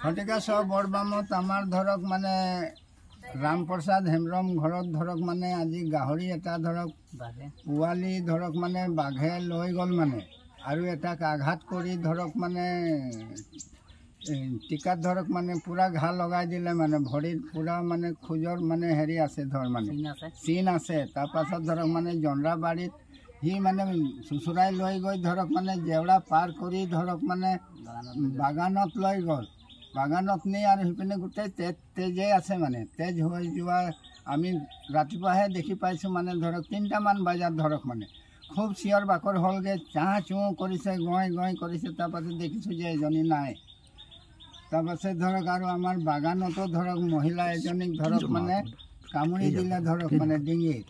ফটিকা সব বৰবামত আমাৰ ধৰক মানে ৰামপ্ৰসাদ হেমব্ৰম ঘৰত ধৰক মানে আজি গাহৰি এটা ধৰক পোৱালি ধৰক মানে বাঘে লৈ গ'ল মানে আৰু এটাক আঘাত কৰি ধৰক মানে টিকাত ধৰক মানে পুৰা ঘা লগাই দিলে মানে ভৰিত পুৰা মানে খোজৰ মানে হেৰি আছে ধৰ মানে চিন আছে। তাৰপাছত ধৰক মানে জনৰাবাৰীত সি মানে চুচুৰাই লৈ গৈ ধৰক মানে জেওৰা পাৰ কৰি ধৰক মানে বাগানত লৈ গ'ল। বাগানত নি আৰু সিপিনে গোটেই তেজেই আছে মানে তেজ হৈ যোৱা আমি ৰাতিপুৱাহে দেখি পাইছোঁ মানে ধৰক 3টামান বজাত ধৰক মানে খুব চিঞৰ বাখৰ হ'লগৈ, চাহ চুঁ কৰিছে, গৈ কৰিছে। তাৰপাছত দেখিছোঁ যে এজনী নাই। তাৰপাছত ধৰক আৰু আমাৰ বাগানতো ধৰক মহিলা এজনীক ধৰক মানে কামুৰি দিলে ধৰক মানে ডিঙিত।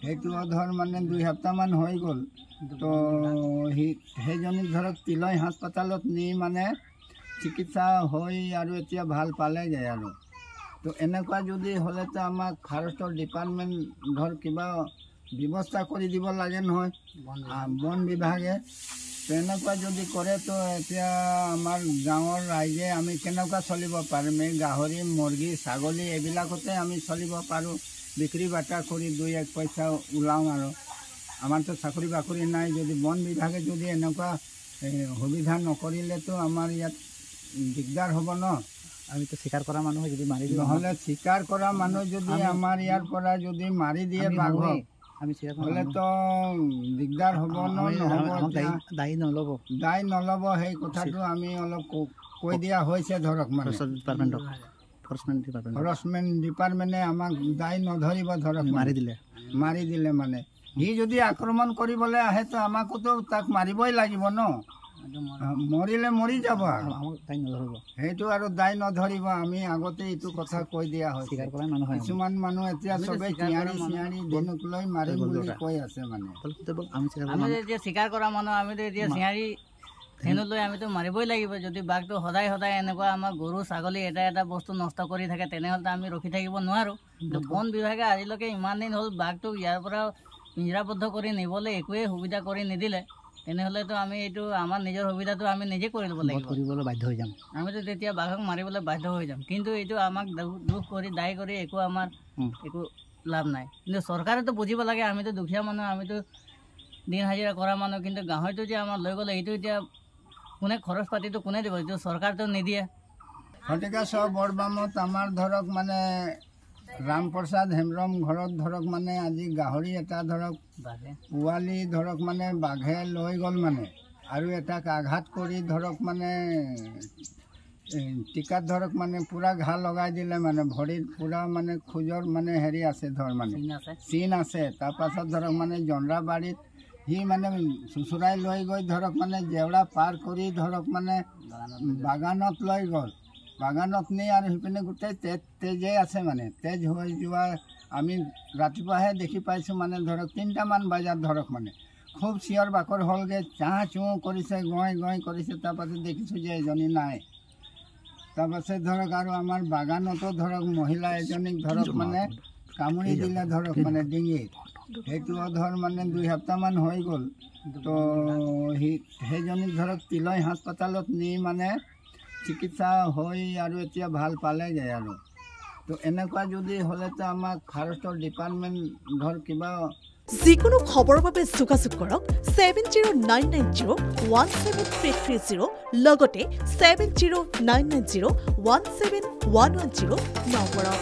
সেইটোও ধৰ মানে 2 সপ্তাহমান হৈ গ'ল। তো সেইজনীক ধৰক তিলৈ হাস্পাতালত নি মানে চিকিৎসা হৈ আৰু এতিয়া ভাল পালেগৈ আৰু। তো এনেকুৱা যদি হ'লেতো আমাক ফৰেষ্টৰ ডিপাৰ্টমেণ্ট ধৰ কিবা ব্যৱস্থা কৰি দিব লাগে নহয়, বন বিভাগে। তেনেকুৱা যদি কৰে তো এতিয়া আমাৰ গাঁৱৰ ৰাইজে আমি কেনেকুৱা চলিব পাৰিম? এই গাহৰি মুৰ্গী ছাগলী এইবিলাকতে আমি চলিব পাৰোঁ, বিক্ৰী বাটা কৰি 2-1 পইচা ওলাওঁ আৰু। আমাৰতো চাকৰি বাকৰি নাই। যদি বন বিভাগে যদি এনেকুৱা সুবিধা নকৰিলেতো আমাৰ ইয়াত দিগদাৰ হ'ব ন। আমিতো চিকাৰ কৰা মানুহ যদি মাৰি দিওঁ, নহ'লে চিকাৰ কৰা মানুহ যদি আমাৰ ইয়াৰ পৰা যদি মাৰি দিয়ে বাঘক হ'লেতো দিগদাৰ হ'ব ন। দায়ী নল'ব সেই কথাটো আমি অলপ কৈ দিয়া হৈছে ধৰক মানে ফৰেষ্টমেণ্ট ডিপাৰ্টমেণ্টে আমাক দায়ী নধৰিব ধৰক মাৰি দিলে মানে। সি যদি আক্ৰমণ কৰিবলৈ আহে তো আমাকোতো তাক মাৰিবই লাগিব ন। মৰিলে মৰি যাব আৰু সেইটো আৰু দায় নধৰিব। আমি আগতে এইটো কথা কৈ দিয়া হৈছে। কিছুমান মানুহ এতিয়া চবেই চিঞাৰি ধনুক লৈ মাৰিম বুলি কৈ আছে মানে। আমি এতিয়া চিকাৰ কৰা মানুহ আমিতো এতিয়া চিঞাৰি ধেনু লৈ আমিতো মাৰিবই লাগিব। যদি বাঘটো সদায় এনেকুৱা আমাৰ গৰু ছাগলী এটা বস্তু নষ্ট কৰি থাকে তেনেহ'লে আমি ৰখি থাকিব নোৱাৰোঁ। বন বিভাগে আজিলৈকে ইমান দিন হ'ল বাঘটোক ইয়াৰ পৰা পিঞ্জৰাবদ্ধ কৰি নিবলৈ একোৱেই সুবিধা কৰি নিদিলে। তেনেহ'লেতো আমি এইটো আমাৰ নিজৰ সুবিধাটো আমি নিজে কৰি ল'ব লাগিব, কৰিবলৈ বাধ্য হৈ যাম। আমিতো তেতিয়া বাঘক মাৰিবলৈ বাধ্য হৈ যাম। কিন্তু এইটো আমাক দুখ কৰি দায়ী কৰি আমাৰ একো লাভ নাই। কিন্তু চৰকাৰেতো বুজিব লাগে, আমিতো দুখীয়া মানুহ, আমিতো দিন হাজিৰা কৰা মানুহ। কিন্তু গাহৰিটো যে আমাৰ লৈ গ'লে এইটো এতিয়া কোনে খৰচ পাতিটো কোনে দিব? এইটো চৰকাৰটো নিদিয়ে। ফটিকা সব বৰবামত আমাৰ ধৰক মানে ৰামপ্ৰসাদ হেমব্ৰম ঘৰত ধৰক মানে আজি গাহৰি এটা ধৰক পোৱালি ধৰক মানে বাঘে লৈ গ'ল মানে আৰু এটাক আঘাত কৰি ধৰক মানে টিকাত ধৰক মানে পুৰা ঘা লগাই দিলে মানে ভৰিত পুৰা মানে খোজৰ মানে হেৰি আছে ধৰ মানে চিন আছে। তাৰপাছত ধৰক মানে জনৰাবাৰীত সি মানে চুচুৰাই লৈ গৈ ধৰক মানে জেওৰা পাৰ কৰি ধৰক মানে বাগানত লৈ গ'ল। বাগানত নি আৰু সিপিনে গোটেই তেজেই আছে মানে তেজ হৈ যোৱা আমি ৰাতিপুৱাহে দেখি পাইছোঁ মানে ধৰক 3টামান বজাত ধৰক মানে খুব চিঞৰ বাখৰ হ'লগৈ, চাহ চুঁ কৰিছে, গৈ কৰিছে। তাৰপাছত দেখিছোঁ যে এজনী নাই। তাৰপাছত ধৰক আৰু আমাৰ বাগানতো ধৰক মহিলা এজনীক ধৰক মানে কামুৰি দিলে ধৰক মানে ডিঙিত। সেইটোও ধৰ মানে 2 সপ্তাহমান হৈ গ'ল। তো সেইজনীক ধৰক তিলৈ হাস্পাতালত নি মানে চিকিৎসা হৈ আৰু এতিয়া ভাল পালেগৈ আৰু। তো এনেকুৱা যদি হ'লেতো আমাক ফৰেষ্টৰ ডিপাৰ্টমেণ্ট ধৰ কিবা যিকোনো খবৰৰ বাবে যোগাযোগ কৰক 7099017330 লগতে 7099017110 নম্বৰত।